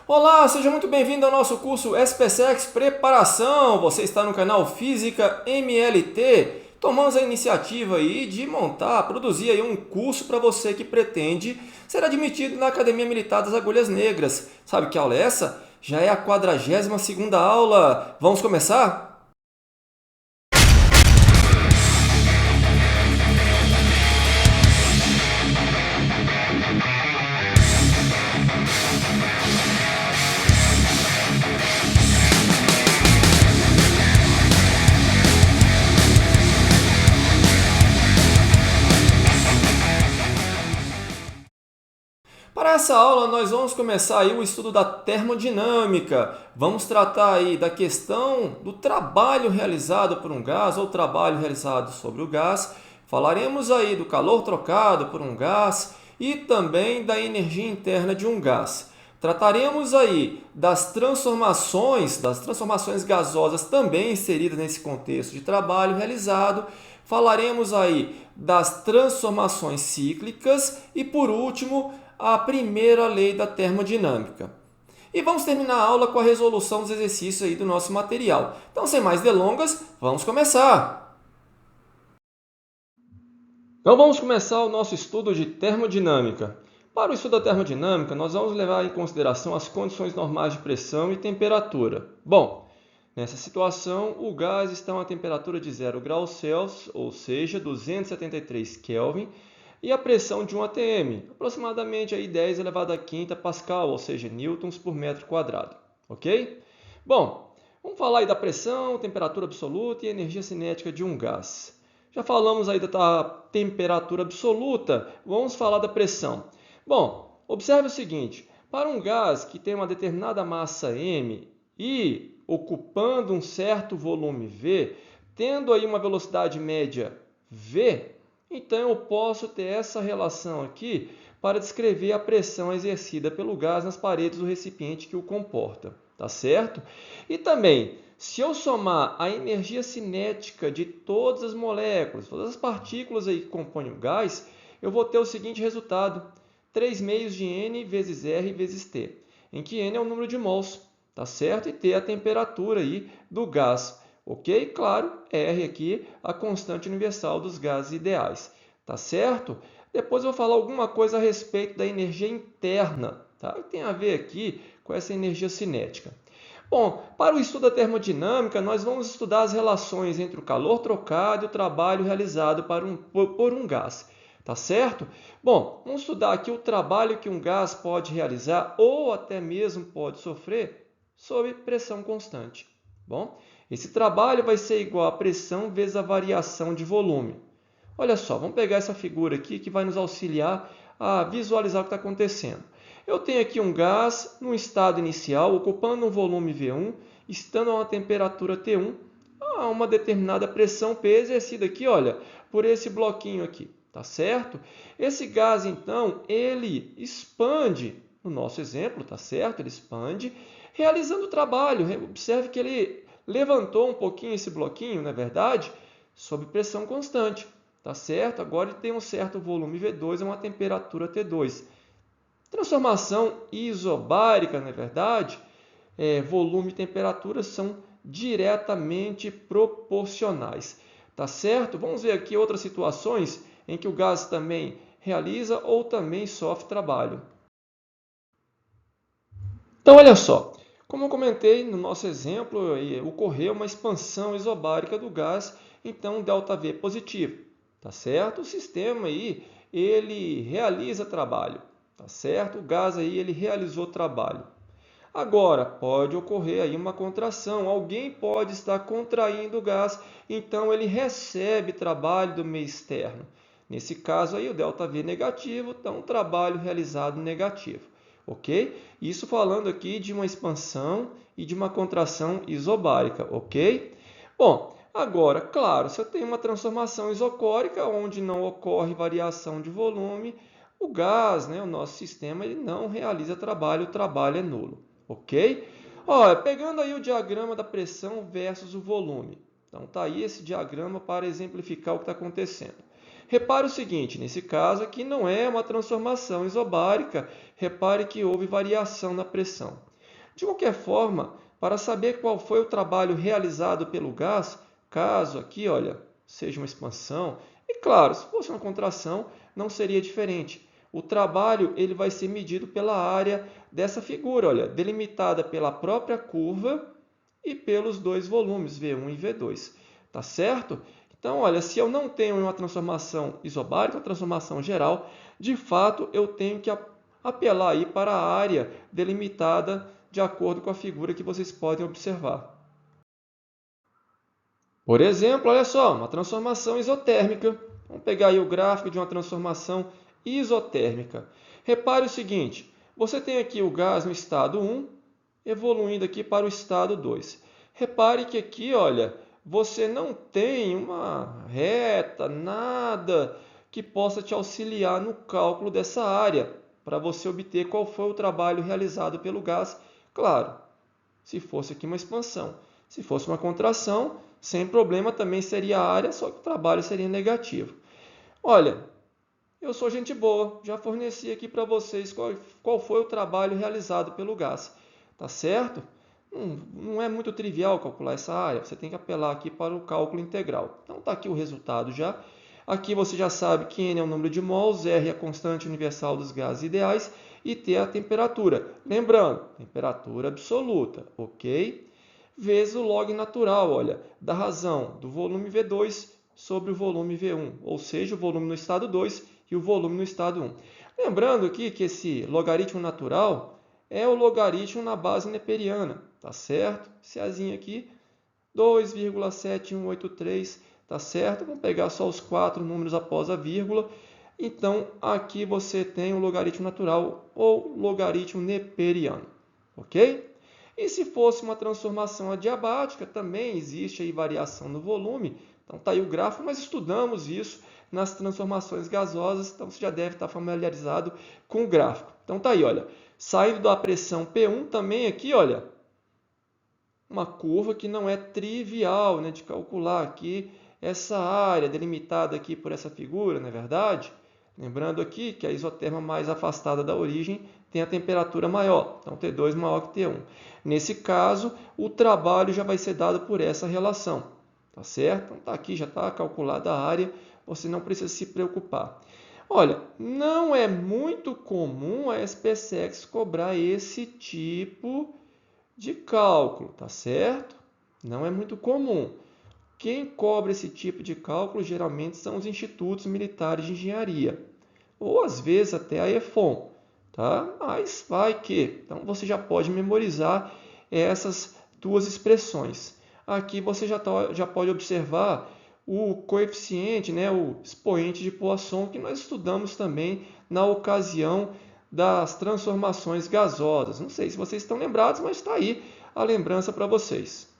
Olá, seja muito bem-vindo ao nosso curso SPSEX Preparação. Você está no canal Física MLT. Tomamos a iniciativa aí de montar, produzir aí um curso para você que pretende ser admitido na Academia Militar das Agulhas Negras. Sabe que aula é essa? Já é a 42ª aula. Vamos começar? Para essa aula, nós vamos começar aí o estudo da termodinâmica. Vamos tratar aí da questão do trabalho realizado por um gás ou trabalho realizado sobre o gás. Falaremos aí do calor trocado por um gás e também da energia interna de um gás. Trataremos aí das transformações gasosas também inseridas nesse contexto de trabalho realizado. Falaremos aí das transformações cíclicas e, por último, a primeira lei da termodinâmica. E vamos terminar a aula com a resolução dos exercícios aí do nosso material. Então, sem mais delongas, vamos começar! Então, vamos começar o nosso estudo de termodinâmica. Para o estudo da termodinâmica, nós vamos levar em consideração as condições normais de pressão e temperatura. Bom, nessa situação, o gás está a uma temperatura de 0 graus Celsius, ou seja, 273 Kelvin, e a pressão de 1 atm, aproximadamente aí 10 elevado a quinta Pascal, ou seja, newtons por metro quadrado. Ok? Bom, vamos falar aí da pressão, temperatura absoluta e energia cinética de um gás. Já falamos aí da temperatura absoluta, vamos falar da pressão. Bom, observe o seguinte, para um gás que tem uma determinada massa M e ocupando um certo volume V, tendo aí uma velocidade média V, então eu posso ter essa relação aqui para descrever a pressão exercida pelo gás nas paredes do recipiente que o comporta, tá certo? E também, se eu somar a energia cinética de todas as moléculas, todas as partículas aí que compõem o gás, eu vou ter o seguinte resultado: 3 meios de N vezes R vezes T, em que N é o número de mols, tá certo? E T é a temperatura aí do gás. Ok? Claro, R aqui, a constante universal dos gases ideais. Tá certo? Depois eu vou falar alguma coisa a respeito da energia interna, tá? Que tem a ver aqui com essa energia cinética. Bom, para o estudo da termodinâmica, nós vamos estudar as relações entre o calor trocado e o trabalho realizado por um gás. Tá certo? Bom, vamos estudar aqui o trabalho que um gás pode realizar ou até mesmo pode sofrer sob pressão constante. Bom, esse trabalho vai ser igual à pressão vezes a variação de volume. Olha só, vamos pegar essa figura aqui que vai nos auxiliar a visualizar o que está acontecendo. Eu tenho aqui um gás no estado inicial, ocupando um volume V1, estando a uma temperatura T1, a uma determinada pressão P exercida aqui, olha, por esse bloquinho aqui, tá certo? Esse gás, então, ele expande, no nosso exemplo, tá certo? Ele expande, realizando o trabalho. Observe que ele levantou um pouquinho esse bloquinho, não é verdade? Sob pressão constante. Tá certo? Agora ele tem um certo volume V2 e uma temperatura T2. Transformação isobárica, não é verdade? Volume e temperatura são diretamente proporcionais. Tá certo? Vamos ver aqui outras situações em que o gás também realiza ou também sofre trabalho. Então, olha só. Como eu comentei no nosso exemplo, ocorreu uma expansão isobárica do gás, então ΔV é positivo. Tá certo? O sistema aí, ele realiza trabalho, tá certo? O gás aí, ele realizou trabalho. Agora, pode ocorrer aí uma contração, alguém pode estar contraindo o gás, então ele recebe trabalho do meio externo. Nesse caso aí, o ΔV é negativo, então trabalho realizado negativo, ok? Isso falando aqui de uma expansão e de uma contração isobárica, ok? Bom, agora, claro, se eu tenho uma transformação isocórica, onde não ocorre variação de volume, o gás, né, o nosso sistema, ele não realiza trabalho, o trabalho é nulo. Ok? Olha, pegando aí o diagrama da pressão versus o volume. Então, está aí esse diagrama para exemplificar o que está acontecendo. Repare o seguinte, nesse caso aqui não é uma transformação isobárica, repare que houve variação na pressão. De qualquer forma, para saber qual foi o trabalho realizado pelo gás, caso aqui, olha, seja uma expansão, e claro, se fosse uma contração, não seria diferente. O trabalho ele vai ser medido pela área dessa figura, olha, delimitada pela própria curva e pelos dois volumes, V1 e V2. Tá certo? Então, olha, se eu não tenho uma transformação isobárica, uma transformação geral, de fato eu tenho que apelar aí para a área delimitada de acordo com a figura que vocês podem observar. Por exemplo, olha só, uma transformação isotérmica. Vamos pegar aí o gráfico de uma transformação isotérmica. Repare o seguinte, você tem aqui o gás no estado 1, evoluindo aqui para o estado 2. Repare que aqui, olha, você não tem uma reta, nada que possa te auxiliar no cálculo dessa área, para você obter qual foi o trabalho realizado pelo gás. Claro, se fosse aqui uma expansão. Se fosse uma contração, sem problema também seria a área, só que o trabalho seria negativo. Olha, eu sou gente boa, já forneci aqui para vocês qual foi o trabalho realizado pelo gás. Tá certo? Não é muito trivial calcular essa área, você tem que apelar aqui para o cálculo integral. Então está aqui o resultado já. Aqui você já sabe que N é o número de mols, R é a constante universal dos gases ideais e T é a temperatura. Lembrando, temperatura absoluta, ok? Vezes o log natural, olha, da razão do volume V2 sobre o volume V1, ou seja, o volume no estado 2 e o volume no estado 1. Lembrando aqui que esse logaritmo natural é o logaritmo na base neperiana, tá certo? Esse Azinho aqui, 2,7183, tá certo? Vamos pegar só os 4 números após a vírgula. Então, aqui você tem o logaritmo natural ou logaritmo neperiano, ok? E se fosse uma transformação adiabática, também existe aí variação no volume. Então está aí o gráfico, nós estudamos isso nas transformações gasosas, então você já deve estar familiarizado com o gráfico. Então está aí, olha, saindo da pressão P1 também aqui, olha, uma curva que não é trivial, né, de calcular aqui essa área delimitada aqui por essa figura, não é verdade? Lembrando aqui que a isoterma mais afastada da origem tem a temperatura maior, então T2 maior que T1. Nesse caso, o trabalho já vai ser dado por essa relação, tá certo? Então tá aqui, já está calculada a área, você não precisa se preocupar. Olha, não é muito comum a SpaceX cobrar esse tipo de cálculo, tá certo? Não é muito comum. Quem cobra esse tipo de cálculo geralmente são os institutos militares de engenharia, ou às vezes até a EFON, tá? Mas vai que. Então você já pode memorizar essas duas expressões. Aqui você já pode observar o coeficiente, né, o expoente de Poisson, que nós estudamos também na ocasião das transformações gasosas. Não sei se vocês estão lembrados, mas está aí a lembrança para vocês.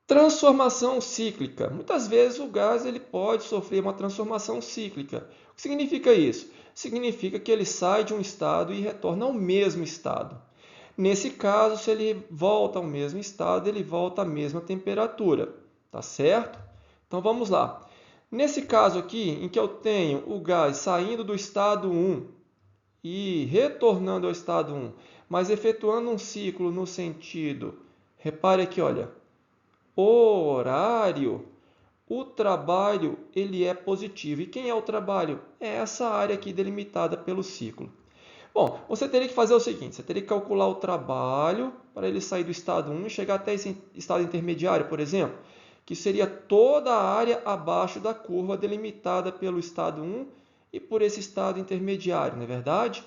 Transformação cíclica. Muitas vezes o gás ele pode sofrer uma transformação cíclica. O que significa isso? Significa que ele sai de um estado e retorna ao mesmo estado. Nesse caso, se ele volta ao mesmo estado, ele volta à mesma temperatura. Tá certo? Então vamos lá. Nesse caso aqui, em que eu tenho o gás saindo do estado 1 e retornando ao estado 1, mas efetuando um ciclo no sentido, repare aqui, olha, horário, o trabalho ele é positivo. E quem é o trabalho? É essa área aqui delimitada pelo ciclo. Bom, você teria que fazer o seguinte, você teria que calcular o trabalho para ele sair do estado 1 e chegar até esse estado intermediário, por exemplo, que seria toda a área abaixo da curva delimitada pelo estado 1 e por esse estado intermediário, não é verdade?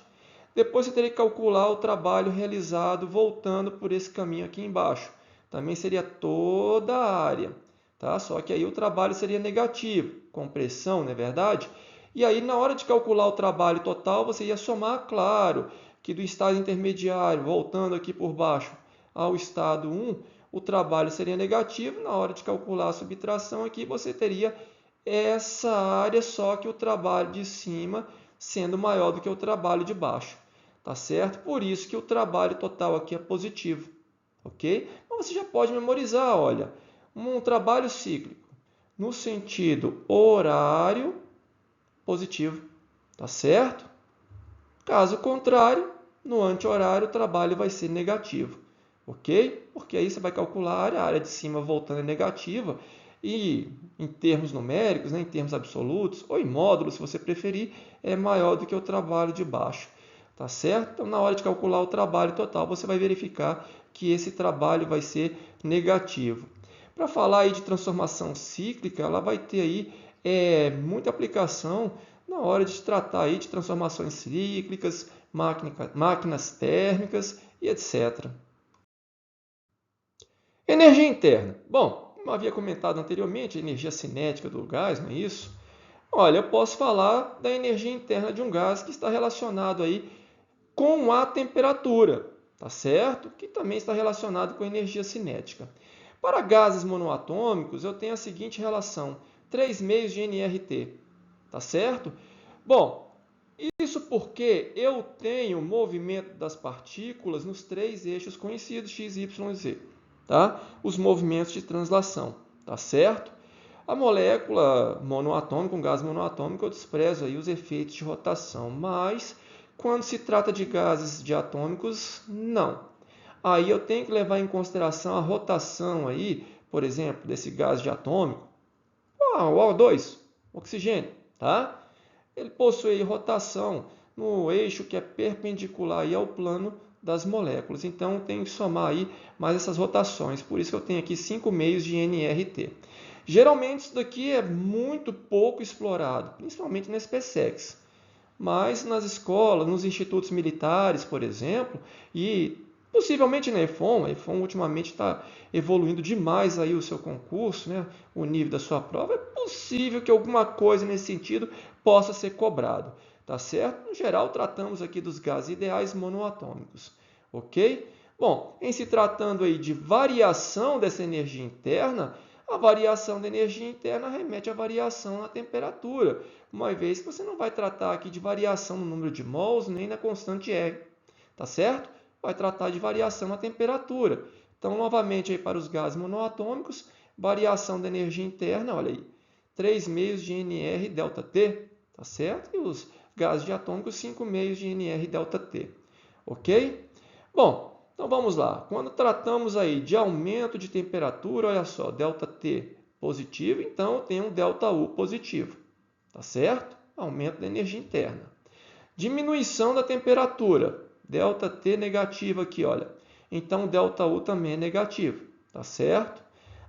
Depois você teria que calcular o trabalho realizado voltando por esse caminho aqui embaixo. Também seria toda a área, tá? Só que aí o trabalho seria negativo, com pressão, não é verdade? E aí, na hora de calcular o trabalho total, você ia somar, claro, que do estado intermediário, voltando aqui por baixo ao estado 1, o trabalho seria negativo. Na hora de calcular a subtração aqui, você teria essa área, só que o trabalho de cima sendo maior do que o trabalho de baixo. Tá certo? Por isso que o trabalho total aqui é positivo. Ok? Então você já pode memorizar, olha, um trabalho cíclico no sentido horário positivo, tá certo? Caso contrário, no anti-horário o trabalho vai ser negativo, ok? Porque aí você vai calcular a área de cima voltando é negativa e em termos numéricos, né, em termos absolutos, ou em módulos, se você preferir, é maior do que o trabalho de baixo. Tá certo? Então, na hora de calcular o trabalho total, você vai verificar que esse trabalho vai ser negativo. Para falar aí de transformação cíclica, ela vai ter aí muita aplicação na hora de tratar aí de transformações cíclicas, máquinas térmicas e etc. Energia interna. Bom, como havia comentado anteriormente, a energia cinética do gás, não é isso? Olha, eu posso falar da energia interna de um gás que está relacionado aí com a temperatura, tá certo? Que também está relacionado com a energia cinética. Para gases monoatômicos, eu tenho a seguinte relação: 3 meios de nRT, tá certo? Bom, isso porque eu tenho o movimento das partículas nos três eixos conhecidos, x, y e z, tá? Os movimentos de translação, tá certo? A molécula monoatômica, um gás monoatômico, eu desprezo aí os efeitos de rotação, mas quando se trata de gases diatômicos, não. Aí eu tenho que levar em consideração a rotação aí, por exemplo, desse gás diatômico, o O2, oxigênio, tá? Ele possui rotação no eixo que é perpendicular aí ao plano das moléculas. Então, eu tenho que somar aí mais essas rotações. Por isso que eu tenho aqui 5 meios de nRT. Geralmente, isso daqui é muito pouco explorado, principalmente na SpaceX. Mas nas escolas, nos institutos militares, por exemplo, e possivelmente na EFON, a EFON ultimamente está evoluindo demais aí o seu concurso, né? O nível da sua prova, é possível que alguma coisa nesse sentido possa ser cobrado, tá certo? No geral, tratamos aqui dos gases ideais monoatômicos, ok? Bom, em se tratando aí de variação dessa energia interna, a variação da energia interna remete à variação na temperatura, uma vez que você não vai tratar aqui de variação no número de mols nem na constante R, tá certo? Vai tratar de variação na temperatura. Então, novamente, aí para os gases monoatômicos, variação da energia interna, olha aí, 3 meios de Nr ΔT, tá certo? E os gases diatômicos, 5 meios de Nr ΔT, ok? Bom, então vamos lá. Quando tratamos aí de aumento de temperatura, olha só, ΔT positivo, então eu tenho um ΔU positivo, tá certo? Aumento da energia interna. Diminuição da temperatura, ΔT negativo aqui, olha. Então ΔU também é negativo, tá certo?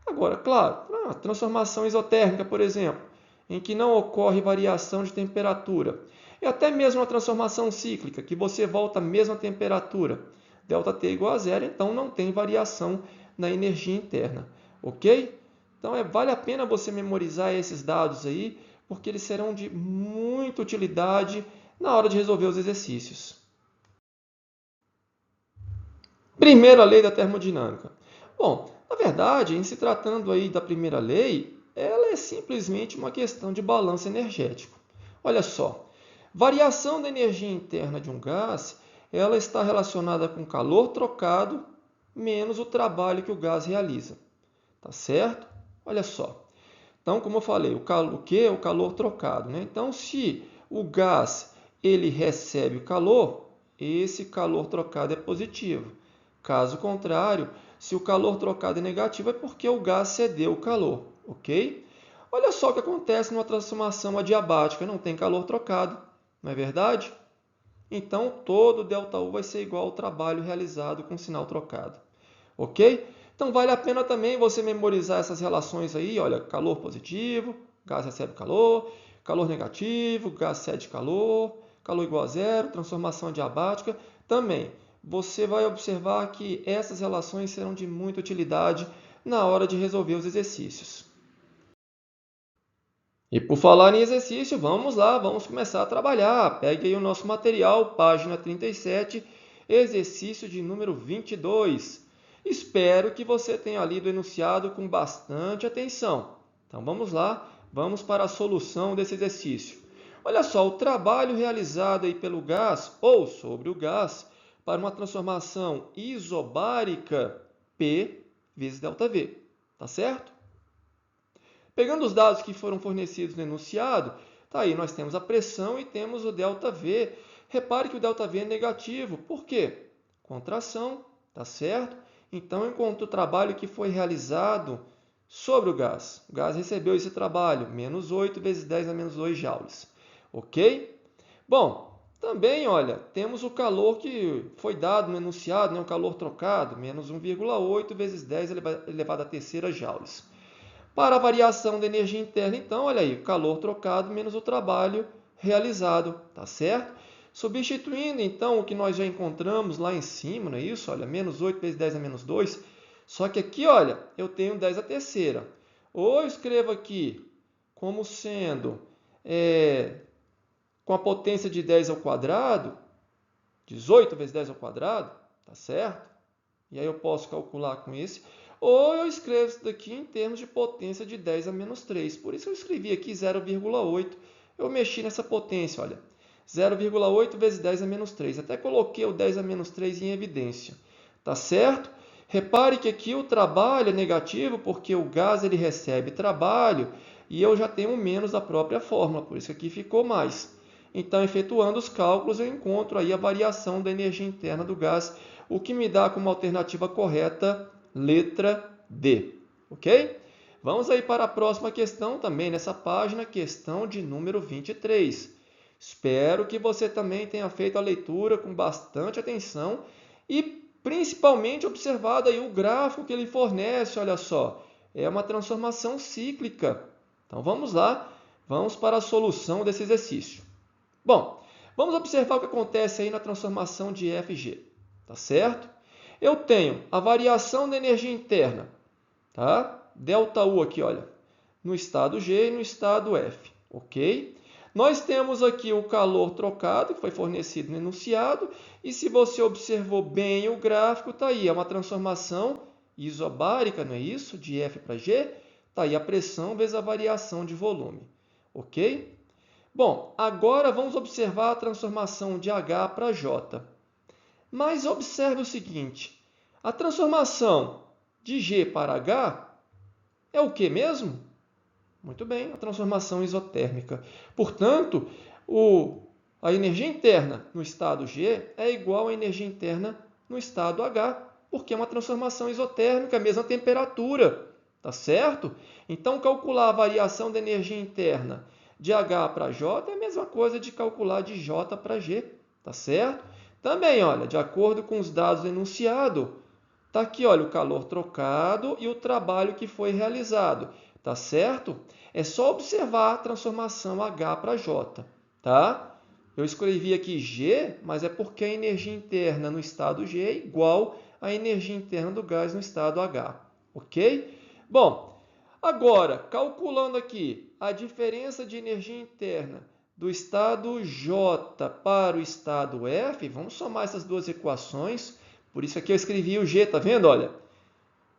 Agora, claro, a transformação isotérmica, por exemplo, em que não ocorre variação de temperatura, e até mesmo a transformação cíclica, que você volta à mesma temperatura, ΔT igual a zero, então não tem variação na energia interna, ok? Então vale a pena você memorizar esses dados aí, porque eles serão de muita utilidade na hora de resolver os exercícios. Primeira lei da termodinâmica. Bom, na verdade, em se tratando aí da primeira lei, ela é simplesmente uma questão de balanço energético. Olha só, variação da energia interna de um gás, ela está relacionada com o calor trocado menos o trabalho que o gás realiza. Tá certo? Olha só. Então, como eu falei, o que é o calor trocado, né? Então, se o gás ele recebe o calor, esse calor trocado é positivo. Caso contrário, se o calor trocado é negativo, é porque o gás cedeu o calor, ok? Olha só o que acontece numa transformação adiabática, não tem calor trocado, não é verdade? Então, todo ΔU vai ser igual ao trabalho realizado com sinal trocado, ok? Então, vale a pena também você memorizar essas relações aí, olha, calor positivo, gás recebe calor, calor negativo, gás cede calor, calor igual a zero, transformação adiabática. Também, você vai observar que essas relações serão de muita utilidade na hora de resolver os exercícios. E por falar em exercício, vamos lá, vamos começar a trabalhar. Pegue aí o nosso material, página 37, exercício de número 22. Espero que você tenha lido o enunciado com bastante atenção. Então vamos lá, vamos para a solução desse exercício. Olha só, o trabalho realizado aí pelo gás ou sobre o gás para uma transformação isobárica P vezes ΔV, tá certo? Pegando os dados que foram fornecidos no enunciado, tá aí, nós temos a pressão e temos o ΔV Repare que o ΔV é negativo. Por quê? Contração, tá certo? Então, enquanto o trabalho que foi realizado sobre o gás recebeu esse trabalho, menos 8 vezes 10 a menos 2 joules. Ok? Bom, também, olha, temos o calor que foi dado no enunciado, né, o calor trocado, menos 1,8 vezes 10 elevado à terceira joules. Para a variação da energia interna, então, olha aí, o calor trocado menos o trabalho realizado, tá certo? Substituindo, então, o que nós já encontramos lá em cima, não é isso? Olha, menos 8 vezes 10 a menos 2. Só que aqui, olha, eu tenho 10 à terceira. Ou eu escrevo aqui como sendo com a potência de 10 ao quadrado, 18 vezes 10 ao quadrado, tá certo? E aí eu posso calcular com esse. Ou eu escrevo isso daqui em termos de potência de 10 a menos 3. Por isso eu escrevi aqui 0,8. Eu mexi nessa potência, olha. 0,8 vezes 10 a menos 3. Até coloquei o 10 a menos 3 em evidência. Tá certo? Repare que aqui o trabalho é negativo porque o gás ele recebe trabalho e eu já tenho menos da própria fórmula. Por isso que aqui ficou mais. Então, efetuando os cálculos, eu encontro aí a variação da energia interna do gás, o que me dá como alternativa correta letra D. Ok? Vamos aí para a próxima questão também nessa página, questão de número 23. Espero que você também tenha feito a leitura com bastante atenção e principalmente observado aí o gráfico que ele fornece, olha só. É uma transformação cíclica. Então vamos lá, vamos para a solução desse exercício. Bom, vamos observar o que acontece aí na transformação de FG, tá certo? Eu tenho a variação da energia interna, tá? ΔU aqui, olha, no estado G e no estado F, ok? Nós temos aqui o calor trocado, que foi fornecido no enunciado, e se você observou bem o gráfico, tá aí, é uma transformação isobárica, não é isso? De F para G, tá aí a pressão vezes a variação de volume, ok? Bom, agora vamos observar a transformação de H para J. Mas observe o seguinte, a transformação de G para H é o que mesmo? Muito bem, a transformação isotérmica. Portanto, a energia interna no estado G é igual à energia interna no estado H, porque é uma transformação isotérmica, a mesma temperatura, tá certo? Então, calcular a variação da energia interna de H para J é a mesma coisa de calcular de J para G, tá certo? Também, olha, de acordo com os dados do enunciado, está aqui, olha, o calor trocado e o trabalho que foi realizado, tá certo? É só observar a transformação H para J, tá? Eu escrevi aqui G, mas é porque a energia interna no estado G é igual à energia interna do gás no estado H, ok? Bom, agora, calculando aqui a diferença de energia interna do estado J para o estado F, vamos somar essas duas equações. Por isso aqui eu escrevi o G, tá vendo? Olha.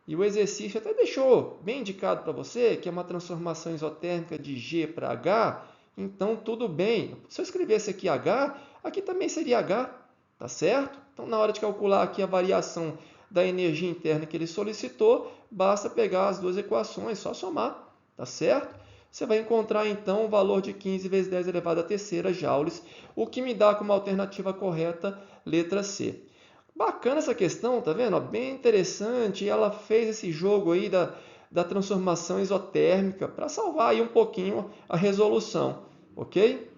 E o exercício até deixou bem indicado para você que é uma transformação isotérmica de G para H. Então, tudo bem. Se eu escrevesse aqui H, aqui também seria H, tá certo? Então, na hora de calcular aqui a variação da energia interna que ele solicitou, basta pegar as duas equações, só somar, tá certo? Você vai encontrar, então, o valor de 15 vezes 10 elevado à terceira joules, o que me dá como alternativa correta letra C. Bacana essa questão, tá vendo? Bem interessante. Ela fez esse jogo aí da transformação isotérmica para salvar aí um pouquinho a resolução, ok?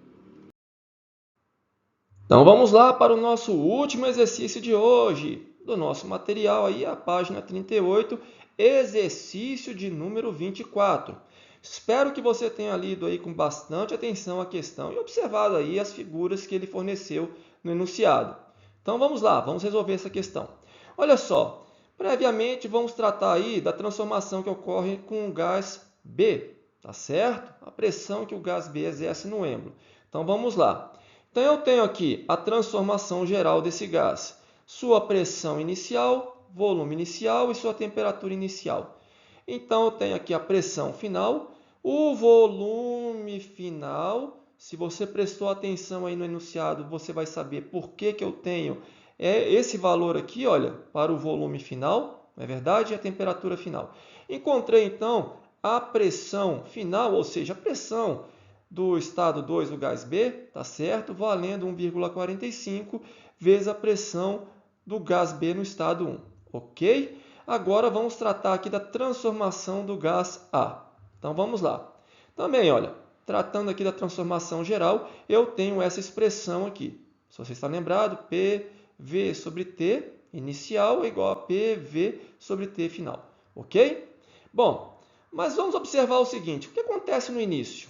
Então vamos lá para o nosso último exercício de hoje, do nosso material aí, a página 38, exercício de número 24. Espero que você tenha lido aí com bastante atenção a questão e observado aí as figuras que ele forneceu no enunciado. Então vamos lá, vamos resolver essa questão. Olha só, previamente vamos tratar aí da transformação que ocorre com o gás B, tá certo? A pressão que o gás B exerce no êmbolo. Então vamos lá. Então eu tenho aqui a transformação geral desse gás. Sua pressão inicial, volume inicial e sua temperatura inicial. Então eu tenho aqui a pressão final, o volume final. Se você prestou atenção aí no enunciado, você vai saber por que eu tenho esse valor aqui, olha, para o volume final, não é verdade? E a temperatura final. Encontrei, então, a pressão final, ou seja, a pressão do estado 2 do gás B, tá certo? Valendo 1,45 vezes a pressão do gás B no estado 1, ok? Agora vamos tratar aqui da transformação do gás A. Então vamos lá. Também, olha, tratando aqui da transformação geral, eu tenho essa expressão aqui. Se você está lembrado, PV sobre T inicial é igual a PV sobre T final, ok? Bom, mas vamos observar o seguinte, o que acontece no início?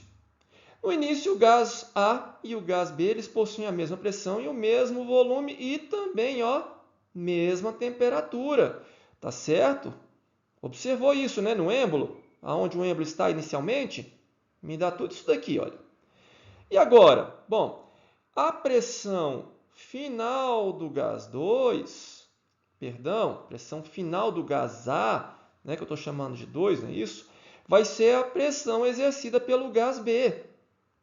No início, o gás A e o gás B eles possuem a mesma pressão e o mesmo volume e também, ó, mesma temperatura, tá certo? Observou isso, né, no êmbolo, aonde o êmbolo está inicialmente? Me dá tudo isso daqui, olha. E agora? Bom, a pressão final do gás 2, pressão final do gás A, né, que eu estou chamando de 2, não é isso? Vai ser a pressão exercida pelo gás B,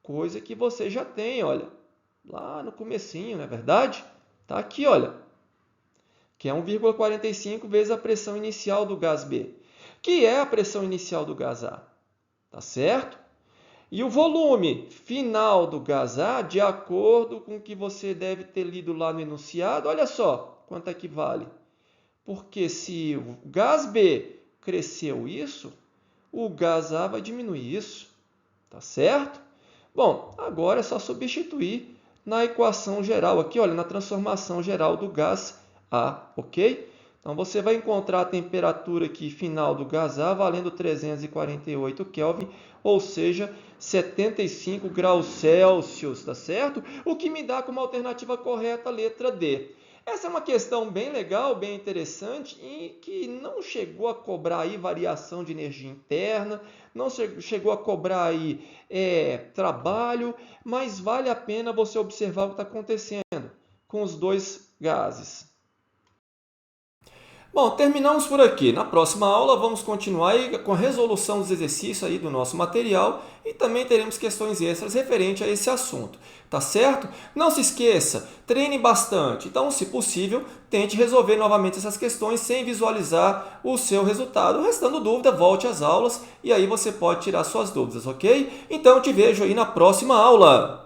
coisa que você já tem, olha, lá no comecinho, não é verdade? Está aqui, olha, que é 1,45 vezes a pressão inicial do gás B, que é a pressão inicial do gás A, tá certo? E o volume final do gás A, de acordo com o que você deve ter lido lá no enunciado, olha só quanto é que vale. Porque se o gás B cresceu isso, o gás A vai diminuir isso, tá certo? Bom, agora é só substituir na equação geral aqui, olha, na transformação geral do gás A, ok? Então, você vai encontrar a temperatura aqui final do gás A valendo 348 Kelvin, ou seja, 75 graus Celsius, tá certo? O que me dá como alternativa correta a letra D. Essa é uma questão bem legal, bem interessante e que não chegou a cobrar aí variação de energia interna, não chegou a cobrar aí trabalho, mas vale a pena você observar o que está acontecendo com os dois gases. Bom, terminamos por aqui. Na próxima aula vamos continuar aí com a resolução dos exercícios aí do nosso material e também teremos questões extras referentes a esse assunto, tá certo? Não se esqueça, treine bastante. Então, se possível, tente resolver novamente essas questões sem visualizar o seu resultado. Restando dúvida, volte às aulas e aí você pode tirar suas dúvidas, ok? Então, te vejo aí na próxima aula.